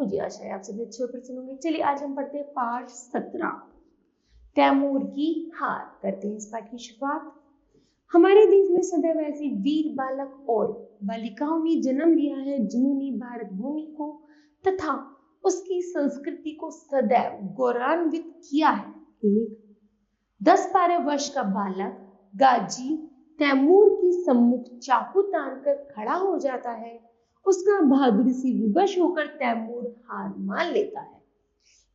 मुझे आशा है आप सभी अच्छे और प्रसन्न होंगे। चलिए आज हम पढ़ते हैं पाठ 17 तैमूर की हार। करते हैं इस पाठ की शुरुआत। हमारे देश में सदैव ऐसे वीर बालक और बालिकाओं ने जन्म लिया है जिन्होंने भारत भूमि को तथा उसकी संस्कृति को सदैव गौरवान्वित किया है। एक 10-12 वर्ष का बालक गाजी तैमूर के सम्मुख चाकू तानकर खड़ा हो जाता है। उसका बहादुरी से विवश होकर तैमूर हार मान लेता है।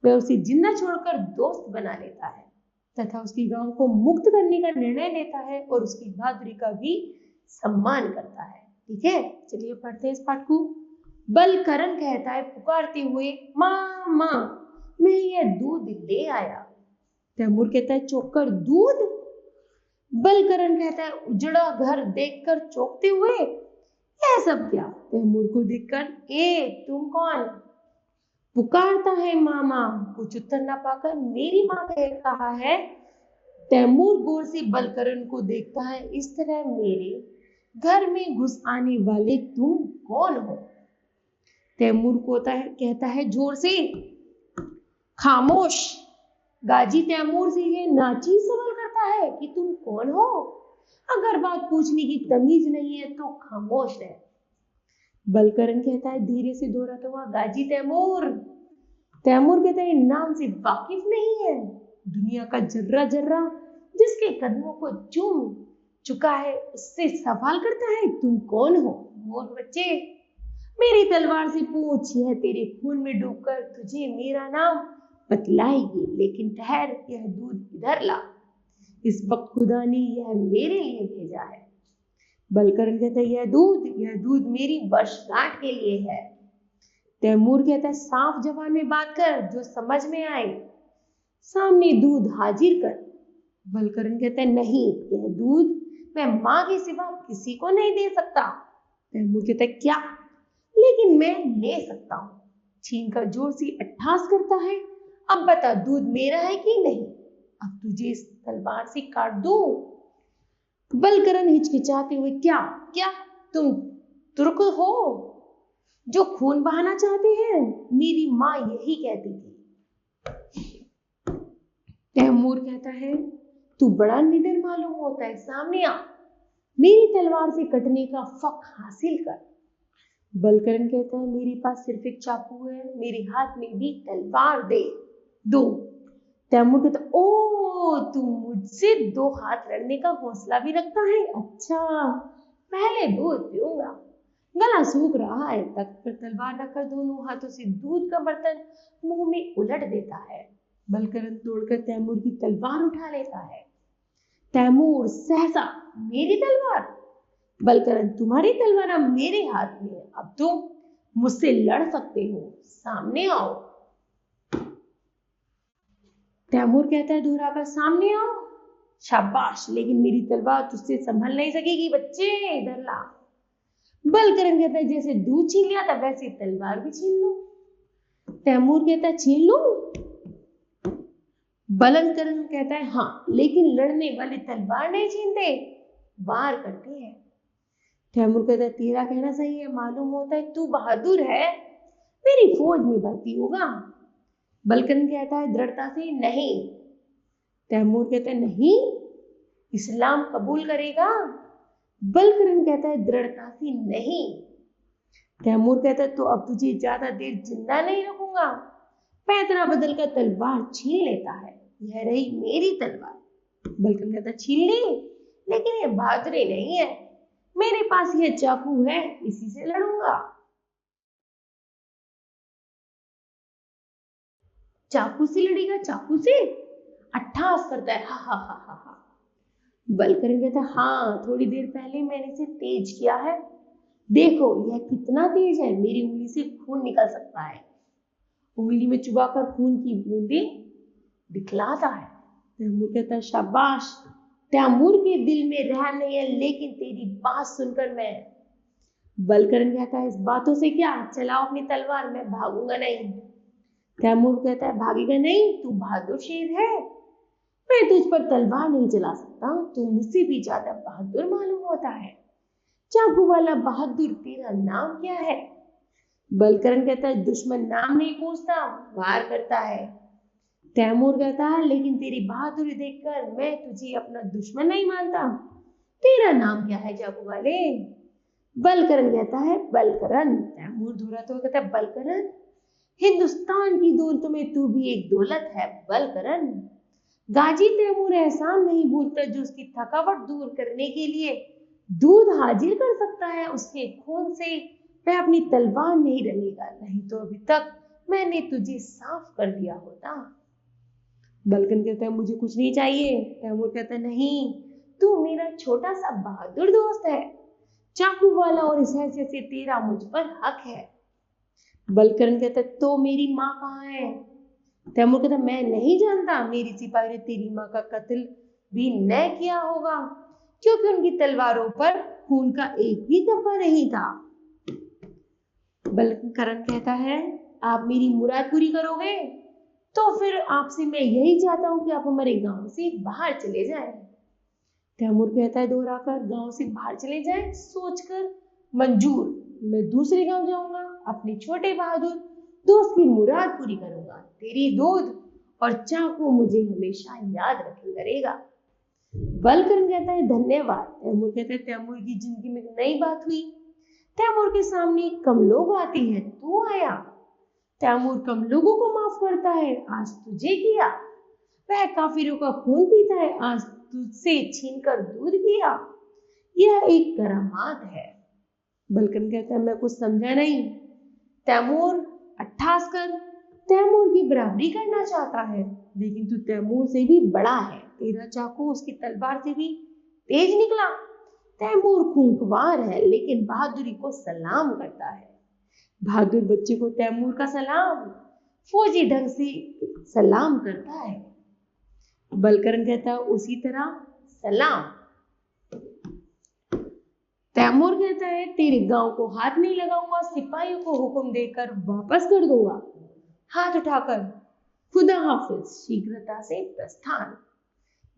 वह उसे जिंदा छोड़कर दोस्त बना लेता है तथा उसके गांव को मुक्त करने का निर्णय लेता है और उसकी बहादुरी का भी सम्मान करता है। ठीक है, चलिए पढ़ते हैं इस पाठ को। बलकरण कहता है पुकारते हुए, माँ माँ मैं यह दूध ले आया। तैमूर कहता है चौंककर दूध? बलकरण कहता है उजड़ा घर देखकर चौंकते हुए, यह सब क्या? तैमूर को देखकर, ए तुम कौन? पुकारता है मामा। कुछ उत्तर न पाकर मेरी माँ कहा है। तैमूर गौर से बलकरण को देखता है। इस तरह मेरे घर में घुस आने वाले तुम कौन हो? तैमूर को कहता है जोर से, खामोश। गाजी तैमूर से ये नाची सवाल करता है कि तुम कौन हो? अगर बात पूछने की तमीज नहीं है तो खामोश रह। बलकरण कहता है धीरे से दोहराता हुआ, गाजी तैमूर। तैमूर कहता है नाम से वाकिफ नहीं है? दुनिया का जर्रा जर्रा जिसके कदमों को चूम चुका है उससे सवाल करता है तुम कौन हो? मूर्ख बच्चे, मेरी तलवार से पूछ, यह तेरे खून में डूबकर तुझे मेरा नाम बतलाएगी। लेकिन ठहर, यह दूध इधर ला। इस वक्त खुदा ने यह मेरे लिए भेजा है। बलकरण कहता है यह दूध मेरी वर्षगांठ के लिए है। तैमूर कहता है साफ जबान में बात कर जो समझ में आए। सामने दूध हाजिर कर। बलकरण कहता है नहीं, यह दूध मैं माँ के सिवा किसी को नहीं दे सकता। तैमूर कहता है क्या? लेकिन मैं ले सकता हूँ। छीन कर जोर से अट्ठास करता है, अब बता दूध मेरा है कि नहीं? अब तुझे इस तलवार से काट दूं? बलकरण हिचकिचाते हुए, क्या तुम तुर्क हो जो खून बहाना चाहते हैं? मेरी माँ यही कहती थी। तैमूर कहता है तू बड़ा निडर मालूम होता है, सामने आ, मेरी तलवार से कटने का फक हासिल कर। बलकरण कहता है मेरे पास सिर्फ एक चाकू है, मेरे हाथ में भी तलवार दो। तैमूर कहता है ओ तू मुझसे 2 हाथ लड़ने का हौसला भी रखता है? अच्छा, पहले दूध पीऊंगा। गला सूख रहा है। तख्त पर तलवार रखकर दोनों हाथों से दूध का बर्तन मुंह में उलट देता है। बलकरण तोड़कर तैमूर की तलवार उठा लेता है। तैमूर सहसा, मेरी तलवार? बलकरण तुम्हारी तलवार अब मेरे हाथ में है, अब तुम मुझसे लड़ सकते हो, सामने आओ। तैमूर कहता है दोहराकर, सामने आओ। शाबाश, लेकिन मेरी तलवार तुझसे संभल नहीं सकेगी बच्चे, इधर ला। बलकरण कहता है जैसे दूध छीन लिया था वैसे तलवार भी छीन लो। तैमूर कहता है छीन लो? बलकरण कहता है हाँ, लेकिन लड़ने वाले तलवार नहीं छीनते, वार करते हैं। तैमूर कहता है तेरा कहना सही है, मालूम होता है तू बहादुर है, मेरी फौज में भर्ती होगा। बलकरण कहता है दृढ़ता से नहीं। तैमूर कहता है नहीं, इस्लाम कबूल करेगा? बलकरण कहता है दृढ़ता से नहीं। तैमूर कहता है तो अब तुझे ज्यादा देर जिंदा नहीं रखूंगा। पैतरा बदल कर तलवार छीन लेता है। यह रही मेरी तलवार। बलकरण कहता है छीन ली, लेकिन ये बहादुरी नहीं है, मेरे पास यह चाकू है, इसी से लड़ूंगा। चाकू से लड़ेगा? चाकू से? अट्ठास करता है, हा हा हा हा हा। बलकरण कहता है हाँ, थोड़ी देर पहले मैंने इसे तेज किया है, देखो यह कितना तेज है, मेरी उंगली से खून निकल सकता है। उंगली में चुबाकर खून की बूंदें दिखलाता है। तैमूर कहता है शाबाश, तैमूर के दिल में रहम नहीं है, लेकिन तेरी बात सुनकर मैं। बलकरण कहता है इस बातों से क्या, चलाओ अपनी तलवार, मैं भागूंगा नहीं। तैमूर कहता है भागेगा नहीं? तू बहादुर शेर है, मैं तुझ पर तलवार नहीं चला सकता, तू मुझसे भी ज्यादा बहादुर मालूम होता है। चाकू वाला बहादुर, तेरा नाम क्या है? बलकरण कहता है दुश्मन नाम नहीं पूछता, वार करता है। तैमूर कहता है लेकिन तेरी बहादुरी देखकर मैं तुझे अपना दुश्मन नहीं मानता। तेरा नाम क्या है जाकू वाले? बलकरण कहता है बलकरण। तैमूर दोहराता हुआ कहता है बलकरण, हिंदुस्तान की दौलतों में तू भी एक दौलत है बलकरण। गाजी तैमूर एहसान नहीं भूलता जो उसकी थकावट दूर करने के लिए दूध हाजिर कर सकता है। उसके खून से वह अपनी तलवार नहीं रंगेगा, नहीं तो अभी तक मैंने तुझे साफ कर दिया होता। बलकरण कहता है मुझे कुछ नहीं चाहिए। तैमूर कहता है नहीं, तू मेरा छोटा सा बहादुर दोस्त है, चाकू वाला, और इस हैसियत से तेरा मुझ पर हक है। बलकरण कहता है तो मेरी माँ कहाँ है? तैमूर कहता मैं नहीं जानता, मेरी सिपाही ने तेरी माँ का कत्ल भी न किया होगा क्योंकि उनकी तलवारों पर खून का एक भी धब्बा नहीं था। बलकरण कहता है आप मेरी मुराद पूरी करोगे तो फिर आपसे मैं यही चाहता हूं कि आप हमारे गांव से बाहर चले जाएं। तैमूर कहता है दोहराकर गांव से बाहर चले जाएं, सोचकर मंजूर, मैं दूसरे गांव जाऊंगा, अपने छोटे बहादुर दोस्त की मुराद पूरी करूंगा। तेरी दूध और चाकू मुझे हमेशा याद रखे करेगा। बलकरण कहता है धन्यवाद। तैमूर कहता है तैमूर की जिंदगी में एक नई बात हुई। तैमूर के सामने कम लोग आते हैं, तू आया। तैमूर कम लोगों को माफ करता है, आज तुझे किया। वह काफिरों का खून पीता है, आज तुझसे छीनकर दूध पिया। यह एक करामात है। बलकरण कहता है मैं कुछ समझा नहीं। तैमूर अट्ठास कर तैमूर की बराबरी करना चाहता है, लेकिन तू तैमूर से भी बड़ा है, तेरा चाकू उसकी तलवार से भी तेज निकला। तैमूर खूंखार है लेकिन बहादुरी को सलाम करता है। बहादुर बच्चे को तैमूर का सलाम फौजी ढंग से सलाम करता है। बलकरण कहता है उसी तरह सलाम। तैमूर कहता है तेरे गांव को हाथ नहीं लगाऊंगा, सिपाहियों को हुक्म देकर वापस कर दूंगा। हाथ उठाकर खुदा हाफिज, शीघ्रता से प्रस्थान।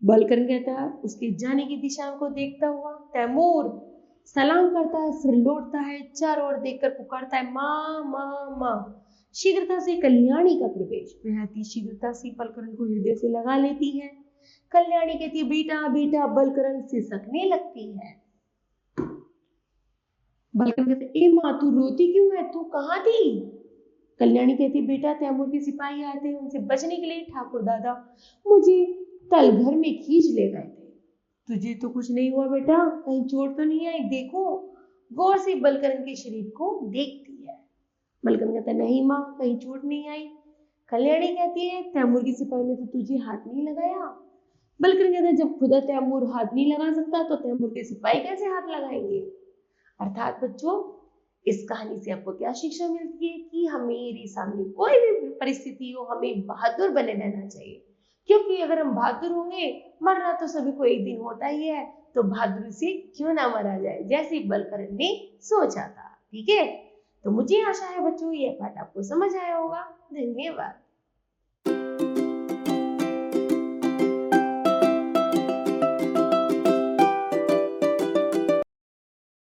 बलकरण कहता है उसके जाने की दिशा को देखता हुआ तैमूर सलाम करता है, सिर लौटता है, चारों ओर देखकर पुकारता है माँ माँ माँ। शीघ्रता से कल्याणी का प्रवेश, बेहद शीघ्रता से बलकरण को हृदय से लगा लेती है। कल्याणी कहती है बेटा बेटा, बलकरण सिसकने लगती है। बलकरण कहते ए माँ तू रोती क्यों है, तू कहाँ थी? कल्याणी कहती बेटा तैमूर के सिपाही आए थे, उनसे बचने के लिए ठाकुर दादा मुझे तल घर में खींच ले गए थे। तुझे तो कुछ नहीं हुआ बेटा, कहीं चोट तो नहीं आई? देखो। गौर से बलकरण के शरीर को देखती है। बलकरण कहता नहीं माँ, कहीं चोट नहीं आई। कल्याणी कहती है तैमूर के सिपाही ने तो तुझे हाथ नहीं लगाया। बलकरण कहता है जब खुदा तैमूर हाथ नहीं लगा सकता तो तैमूर के सिपाही कैसे हाथ लगाएंगे? अर्थात बच्चों इस कहानी से आपको क्या शिक्षा मिलती है कि हमें सामने कोई भी परिस्थिति हो हमें बहादुर बने रहना चाहिए, क्योंकि अगर हम बहादुर होंगे, मरना तो सभी को एक दिन होता ही है, तो बहादुरी से क्यों ना मरा जाए, जैसे बलकरण ने सोचा था। ठीक है, तो मुझे आशा है बच्चों ये पाठ आपको समझ आया होगा। धन्यवाद।